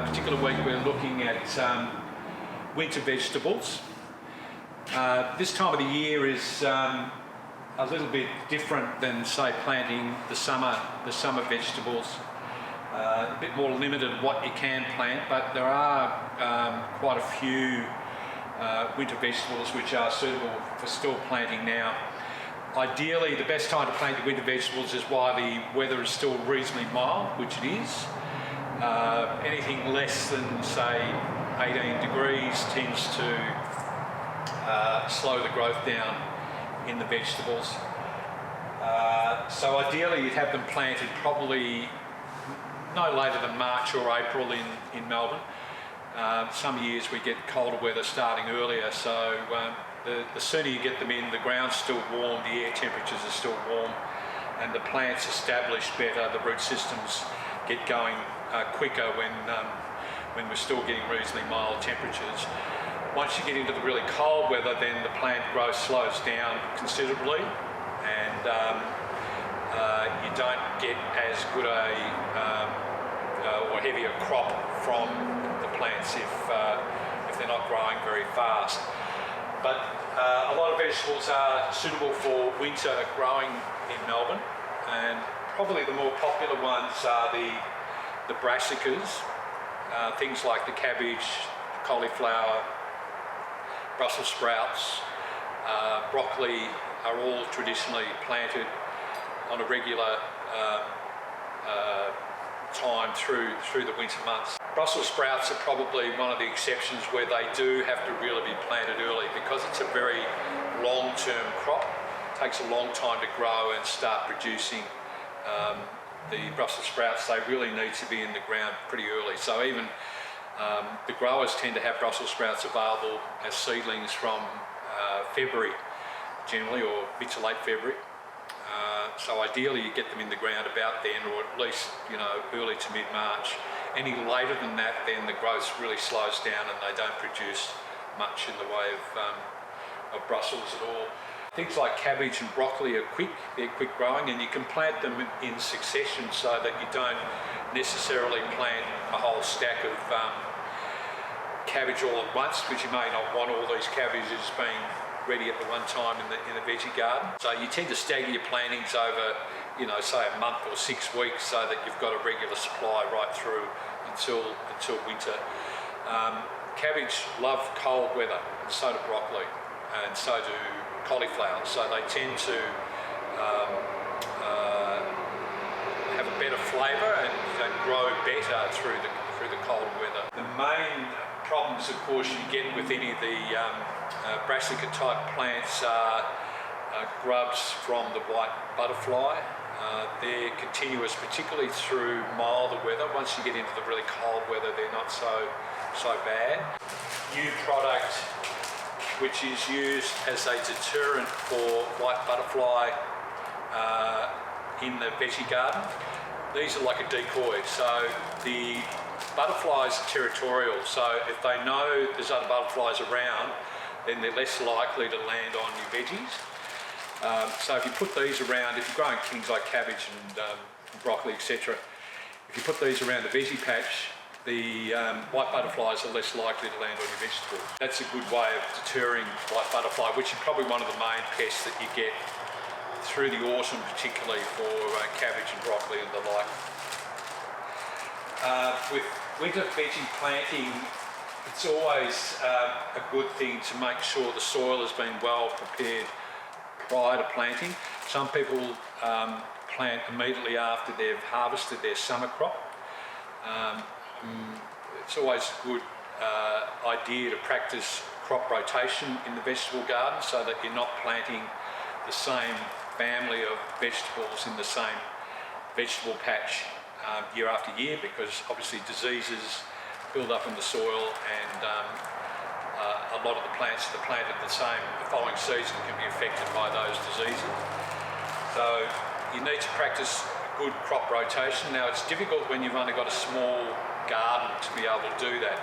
particular week we're looking at winter vegetables. This time of the year is a little bit different than, say, planting the summer vegetables. A bit more limited what you can plant, but there are quite a few winter vegetables which are suitable for still planting now. Ideally, the best time to plant your winter vegetables is while the weather is still reasonably mild, which it is. Anything less than, say, 18 degrees tends to slow the growth down in the vegetables. So ideally you'd have them planted probably no later than March or April in Melbourne. Some years we get colder weather starting earlier, so the sooner you get them in, the ground's still warm, the air temperatures are still warm, and the plants establish better, the root systems get going quicker when we're still getting reasonably mild temperatures. Once you get into the really cold weather, then the plant growth slows down considerably, and you don't get as good a or heavier crop from the plants if they're not growing very fast. But a lot of vegetables are suitable for winter growing in Melbourne, and probably the more popular ones are the brassicas, things like the cabbage, cauliflower, Brussels sprouts, broccoli are all traditionally planted on a regular time through the winter months. Brussels sprouts are probably one of the exceptions where they do have to really be planted early because it's a very long-term crop. It takes a long time to grow and start producing. The Brussels sprouts, they really need to be in the ground pretty early. So even the growers tend to have Brussels sprouts available as seedlings from February generally, or mid to late February. So ideally you get them in the ground about then, or at least, you know, early to mid-March. Any later than that, then the growth really slows down and they don't produce much in the way of Brussels at all. Things like cabbage and broccoli are quick, they're quick growing, and you can plant them in succession so that you don't necessarily plant a whole stack of cabbage all at once, because you may not want all these cabbages being ready at the one time in the veggie garden. So you tend to stagger your plantings over, you know, say a month or 6 weeks, so that you've got a regular supply right through until winter. Cabbage love cold weather, and so do broccoli, and so do cauliflower. So they tend to have a better flavour and grow better through the cold weather. The main problems, of course, you get with any of the brassica type plants are grubs from the white butterfly. They're continuous, particularly through milder weather. Once you get into the really cold weather, they're not so bad. New product which is used as a deterrent for white butterfly in the veggie garden. These are like a decoy, so the butterflies are territorial, so if they know there's other butterflies around, then they're less likely to land on your veggies. So if you put these around, if you're growing things like cabbage and broccoli, etc., if you put these around the veggie patch, the white butterflies are less likely to land on your vegetables. That's a good way of deterring white butterfly, which is probably one of the main pests that you get through the autumn, particularly for cabbage and broccoli and the like. With winter veggie planting, it's always a good thing to make sure the soil has been well prepared prior to planting. Some people plant immediately after they've harvested their summer crop. It's always a good idea to practice crop rotation in the vegetable garden so that you're not planting the same family of vegetables in the same vegetable patch year after year, because obviously diseases build up in the soil, and a lot of the plants that are planted the following season can be affected by those diseases. So you need to practice good crop rotation. Now it's difficult when you've only got a small garden to be able to do that.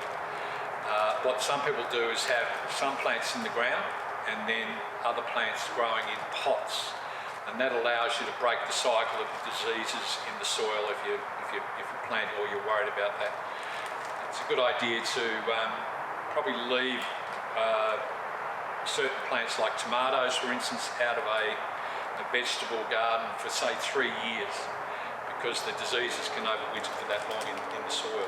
What some people do is have some plants in the ground and then other plants growing in pots, and that allows you to break the cycle of diseases in the soil if you're planting or you're worried about that. it's a good idea to probably leave certain plants like tomatoes, for instance, out of a vegetable garden for say 3 years, because the diseases can overwinter for that long in the soil.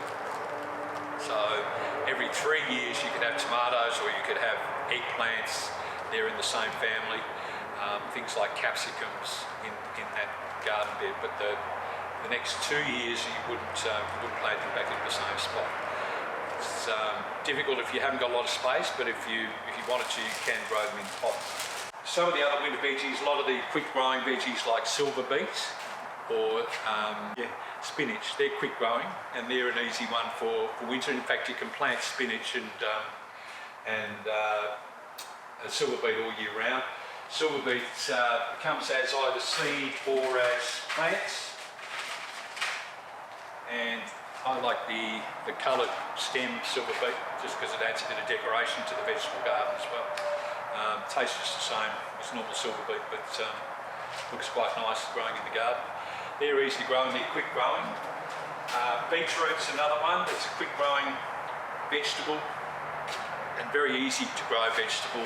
So every 3 years you could have tomatoes, or you could have eggplants. They're in the same family. Things like capsicums in that garden bed, but the next 2 years you wouldn't plant them back into the same spot. It's difficult if you haven't got a lot of space, but if you wanted to, you can grow them in pots. Some of the other winter veggies, a lot of the quick growing veggies like silverbeet or spinach, they're quick growing and they're an easy one for winter. In fact, you can plant spinach and silverbeet all year round. Silverbeet comes as either seed or as plants, and I like the coloured stem silverbeet just because it adds a bit of decoration to the vegetable garden as well. Tastes just the same as normal silverbeet, but looks quite nice growing in the garden. They're easy to grow and they're quick growing. Beetroot's another one that's a quick growing vegetable and very easy to grow vegetable.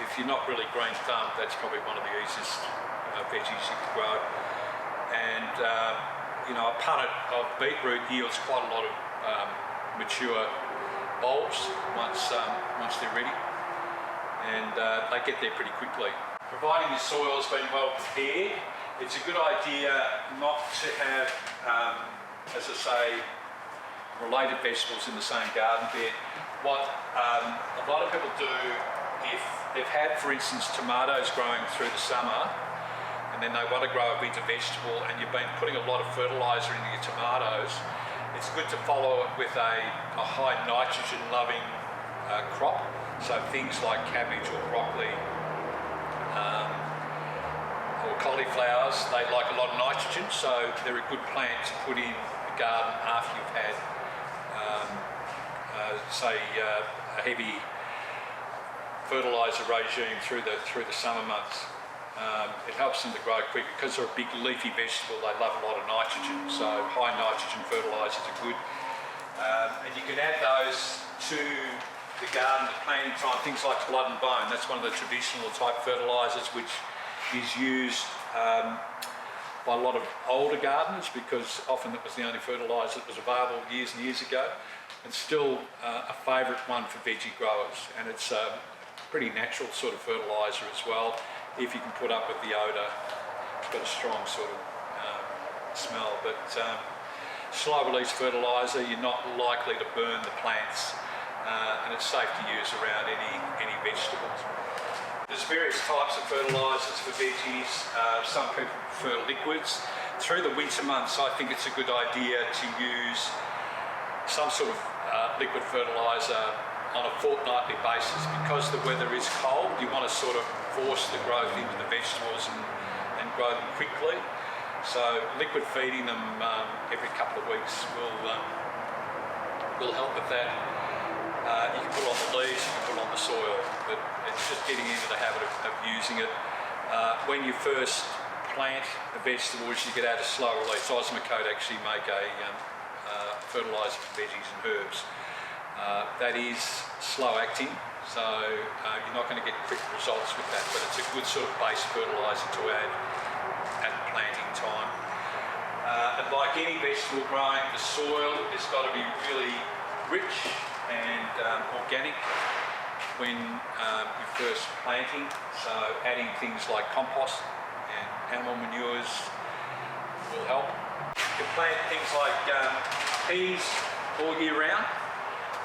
If you're not really green thumb, that's probably one of the easiest veggies you can grow. And a punnet of beetroot yields quite a lot of mature bulbs once they're ready, and they get there pretty quickly. Providing the soil's been well prepared, it's a good idea not to have, as I say, related vegetables in the same garden bed. What a lot of people do, if they've had, for instance, tomatoes growing through the summer, and then they want to grow a winter vegetable, and you've been putting a lot of fertiliser into your tomatoes, it's good to follow it with a high nitrogen loving crop. So things like cabbage or broccoli or cauliflowers, they like a lot of nitrogen, so they're a good plant to put in the garden after you've had say a heavy fertiliser regime through the summer months. It helps them to grow quicker because they're a big leafy vegetable. They love a lot of nitrogen, so high nitrogen fertilisers are good. And you can add those to the garden at planting time, things like blood and bone. That's one of the traditional type fertilisers which is used by a lot of older gardeners, because often that was the only fertiliser that was available years and years ago. It's still a favourite one for veggie growers, and it's a pretty natural sort of fertiliser as well. If you can put up with the odour, it's got a strong sort of smell, but slow release fertiliser, you're not likely to burn the plants, and it's safe to use around any vegetables. There's various types of fertilisers for veggies. Some people prefer liquids. Through the winter months, I think it's a good idea to use some sort of liquid fertiliser on a fortnightly basis. Because the weather is cold, you want to sort of force the growth into the vegetables and grow them quickly. So liquid feeding them every couple of weeks will help with that. You can put it on the leaves, you can put it on the soil, but it's just getting into the habit of using it. When you first plant the vegetables, you get out a slow release. Osmocote actually make a fertiliser for veggies and herbs. That is slow acting, so you're not going to get quick results with that, but it's a good sort of base fertiliser to add at planting time. And like any vegetable growing, the soil has got to be really rich and organic when you're first planting, so adding things like compost and animal manures will help. You can plant things like peas all year round.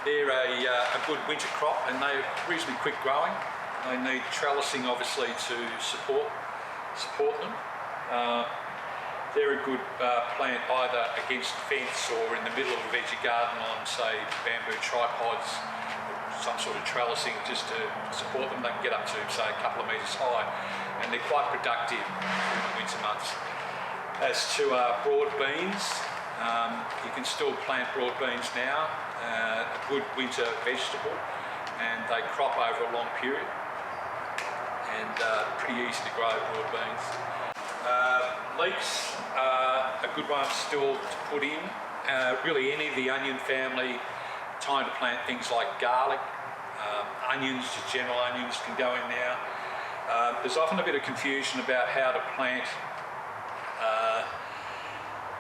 They're a good winter crop and they're reasonably quick growing. They need trellising obviously to support them. They're a good plant either against the fence or in the middle of a veggie garden on say bamboo tripods, some sort of trellising just to support them. They can get up to say a couple of metres high and they're quite productive through the winter months. As to broad beans, you can still plant broad beans now, a good winter vegetable, and they crop over a long period and pretty easy to grow broad beans. Leeks are a good one still to put in really any of the onion family. Time to plant things like garlic, onions, just general onions can go in now. There's often a bit of confusion about how to plant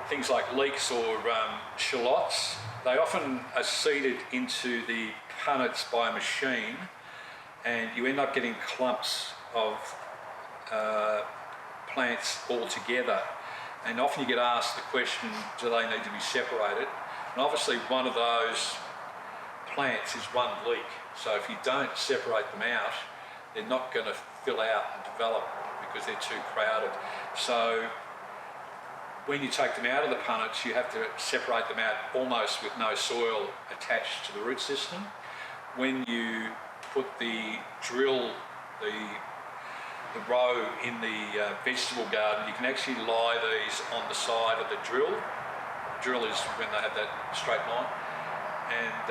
things like leeks or shallots. They often are seeded into the punnets by a machine, and you end up getting clumps of plants all together. And often you get asked the question, do they need to be separated? And obviously one of those plants is one leek. So if you don't separate them out, they're not going to fill out and develop because they're too crowded. So when you take them out of the punnets, you have to separate them out almost with no soil attached to the root system. When you put the drill, the row in the vegetable garden, you can actually lie these on the side of the drill. The drill is when they have that straight line. And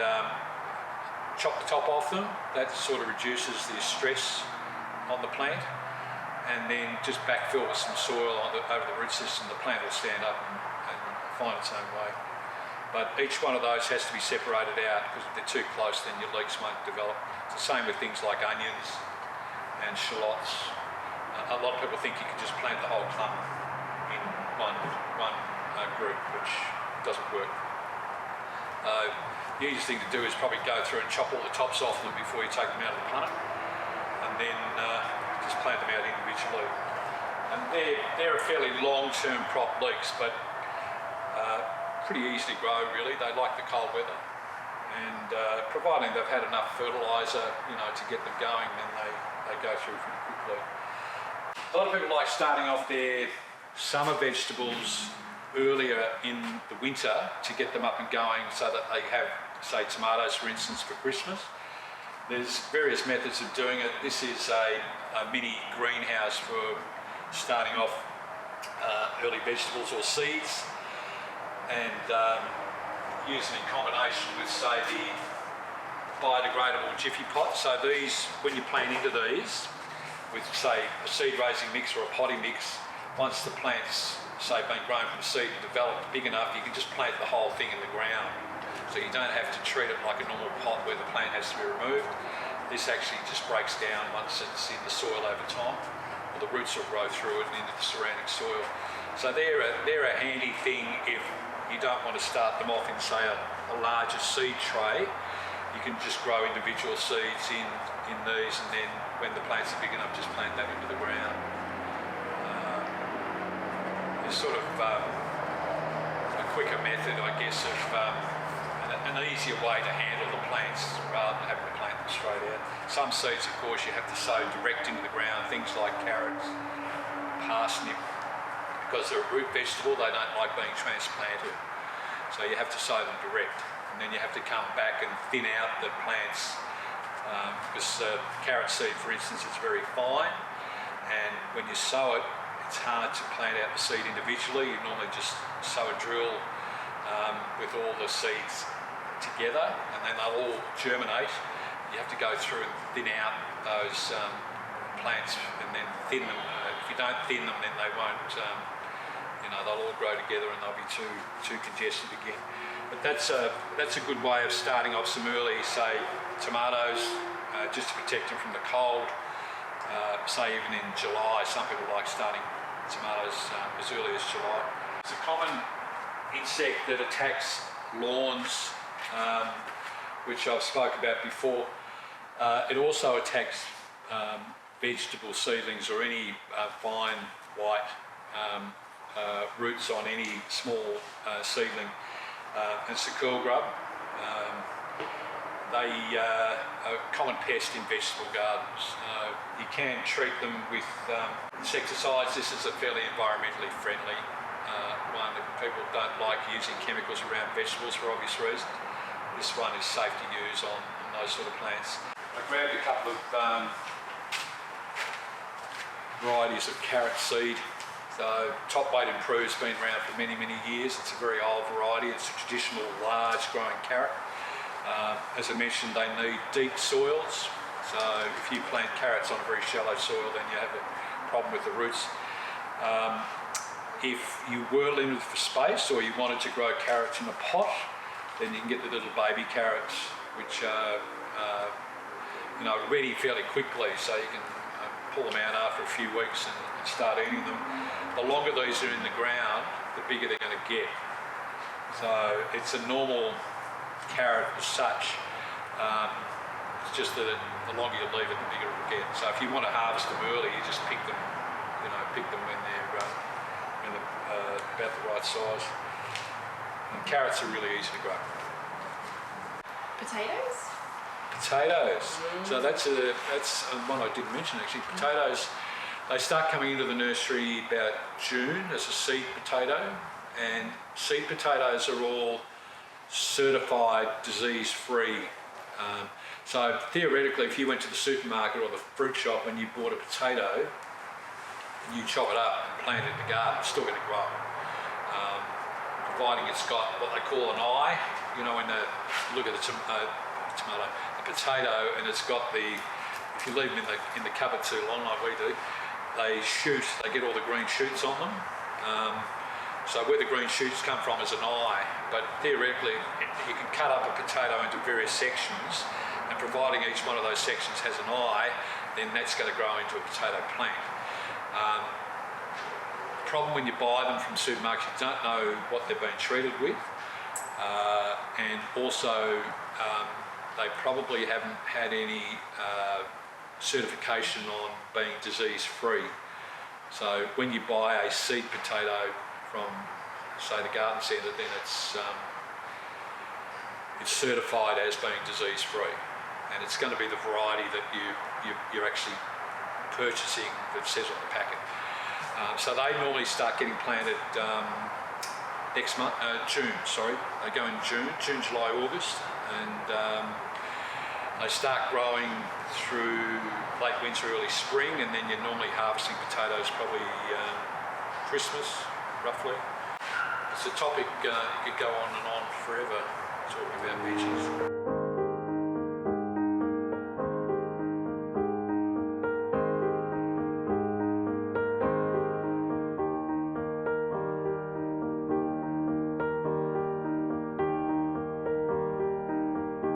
chop the top off them. That sort of reduces the stress on the plant. And then just backfill with some soil over the root system. The plant will stand up and find its own way. But each one of those has to be separated out, because if they're too close then your leeks won't develop. It's the same with things like onions and shallots. A lot of people think you can just plant the whole clump in one group, which doesn't work. The easiest thing to do is probably go through and chop all the tops off them before you take them out of the punnet, and then just plant them out individually. And they're a fairly long-term crop leeks, but pretty easy to grow really. They like the cold weather, and providing they've had enough fertiliser, to get them going, then they go through pretty quickly. A lot of people like starting off their summer vegetables earlier in the winter to get them up and going, so that they have, say, tomatoes for instance for Christmas. There's various methods of doing it. This is a mini greenhouse for starting off early vegetables or seeds, and using in combination with, say, the biodegradable jiffy pot. So these, when you plant into these with, say, a seed raising mix or a potting mix, once the plant's, say, been grown from seed and developed big enough, you can just plant the whole thing in the ground. So you don't have to treat it like a normal pot where the plant has to be removed. This actually just breaks down once it's in the soil over time, or the roots will grow through it and into the surrounding soil. So they're a handy thing if you don't want to start them off in, say, a larger seed tray. You can just grow individual seeds in these, and then when the plants are big enough, just plant them into the ground. It's sort of a quicker method, I guess, of an easier way to handle the plants rather than having to plant them straight out. Some seeds, of course, you have to sow direct into the ground, things like carrots, parsnip. Because they're a root vegetable, they don't like being transplanted. So you have to sow them direct. And then you have to come back and thin out the plants, because carrot seed, for instance, is very fine. And when you sow it, it's hard to plant out the seed individually. You normally just sow a drill with all the seeds together, and then they'll all germinate. You have to go through and thin out those plants, and then thin them. If you don't thin them, then they won't. They'll all grow together and they'll be too congested again. But that's a good way of starting off some early, say, tomatoes, just to protect them from the cold. Say even in July, some people like starting tomatoes as early as July. It's a common insect that attacks lawns, which I've spoke about before. It also attacks vegetable seedlings or any fine white roots on any small seedling. It's a curl grub. They are a common pest in vegetable gardens. You can treat them with insecticides. This is a fairly environmentally friendly one. People don't like using chemicals around vegetables for obvious reasons. This one is safe to use on those sort of plants. I grabbed a couple of varieties of carrot seed. So Top Weight Improved's been around for many, many years. It's a very old variety. It's a traditional large growing carrot. As I mentioned, they need deep soils. So if you plant carrots on a very shallow soil, then you have a problem with the roots. If you were limited for space or you wanted to grow carrots in a pot, then you can get the little baby carrots, which are ready fairly quickly, so you can pull them out after a few weeks and start eating them. The longer these are in the ground, the bigger they're going to get. So it's a normal carrot as such. It's just that the longer you leave it, the bigger it will get. So if you want to harvest them early, you just pick them, when they're about the right size. And carrots are really easy to grow. Potatoes? Potatoes. So that's one I didn't mention actually. Potatoes, they start coming into the nursery about June as a seed potato, and seed potatoes are all certified disease-free. So theoretically, if you went to the supermarket or the fruit shop and you bought a potato, and you chop it up and plant it in the garden, it's still going to grow. Providing it's got what they call an eye, when they look at a potato, and it's got if you leave them in the cupboard too long like we do, they get all the green shoots on them. So where the green shoots come from is an eye, but theoretically you can cut up a potato into various sections, and providing each one of those sections has an eye, then that's going to grow into a potato plant. The problem when you buy them from supermarkets, you don't know what they've been treated with, and also they probably haven't had any certification on being disease-free. So when you buy a seed potato from, say, the garden centre, then it's certified as being disease-free, and it's going to be the variety that you're actually purchasing that says on the packet. So they normally start getting planted next month, June. Sorry, they go in June, July, August, and they start growing through late winter, early spring, and then you're normally harvesting potatoes probably Christmas, roughly. It's a topic you could go on and on forever talking about veggies.